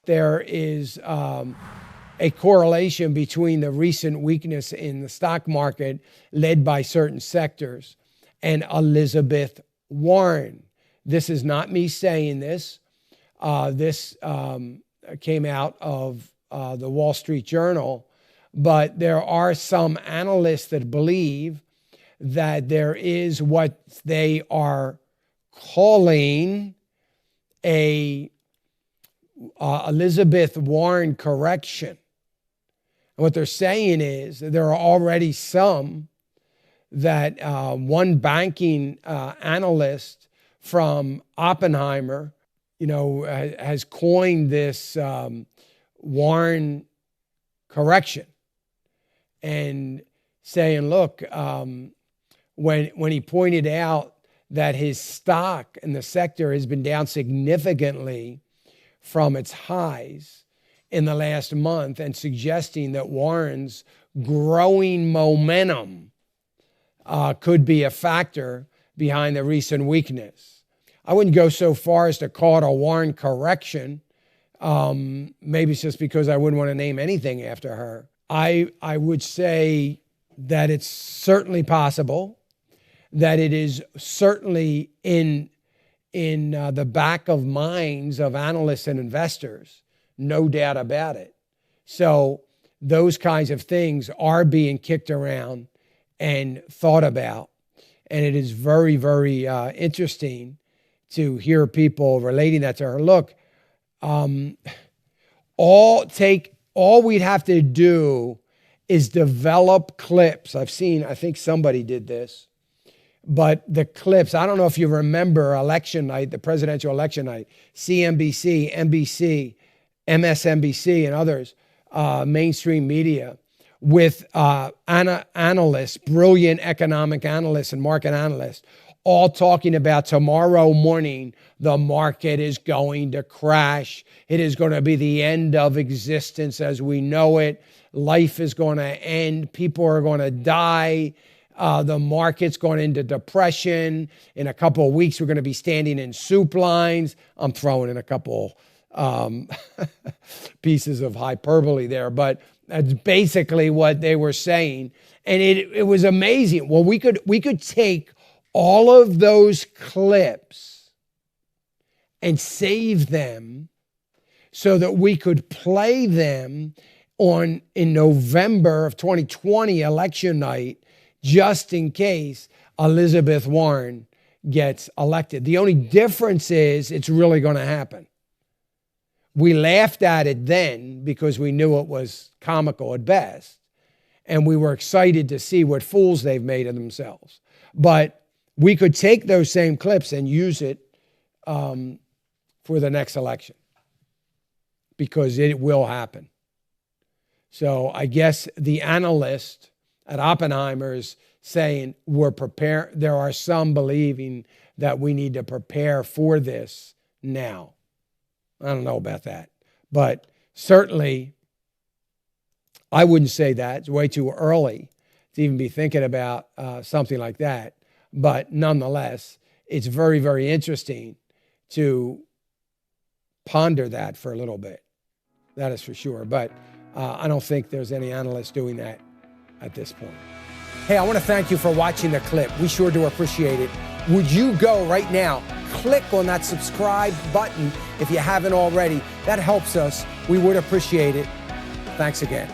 there is a correlation between the recent weakness in the stock market led by certain sectors and Elizabeth Warren. This is not me saying this. This came out of the Wall Street Journal, but there are some analysts that believe that there is what they are calling a Elizabeth Warren correction. And what they're saying is that there are already some that one banking analyst from Oppenheimer, has coined this Warren correction and saying, look, when he pointed out that his stock in the sector has been down significantly from its highs in the last month, and suggesting that Warren's growing momentum could be a factor behind the recent weakness. I wouldn't go so far as to call it a Warren correction. Maybe it's just because I wouldn't want to name anything after her. I would say that it's certainly possible, that it is certainly in the back of minds of analysts and investors, no doubt about it. So those kinds of things are being kicked around and thought about. And it is very, very interesting to hear people relating that to her. Look, all we'd have to do is develop clips. I think somebody did this, but the clips, I don't know if you remember election night, the presidential election night, CNBC, NBC, MSNBC, and others, mainstream media, with analysts, brilliant economic analysts and market analysts, all talking about tomorrow morning, the market is going to crash. It is going to be the end of existence as we know it. Life is going to end. People are going to die. The market's going into depression. In a couple of weeks, we're going to be standing in soup lines. I'm throwing in a couple pieces of hyperbole there, but that's basically what they were saying. And it was amazing. Well, we could take all of those clips and save them so that we could play them in November of 2020 election night, just in case Elizabeth Warren gets elected. The only difference is it's really going to happen. We laughed at it then because we knew it was comical at best, and we were excited to see what fools they've made of themselves. But we could take those same clips and use it for the next election, because it will happen. So I guess the analyst at Oppenheimer is saying we're prepared. There are some believing that we need to prepare for this now. I don't know about that, but certainly I wouldn't say that. It's way too early to even be thinking about something like that. But nonetheless, it's very, very interesting to ponder that for a little bit. That is for sure. But I don't think there's any analyst doing that at this point. Hey, I want to thank you for watching the clip. We sure do appreciate it. Would you go right now, click on that subscribe button if you haven't already? That helps us. We would appreciate it. Thanks again.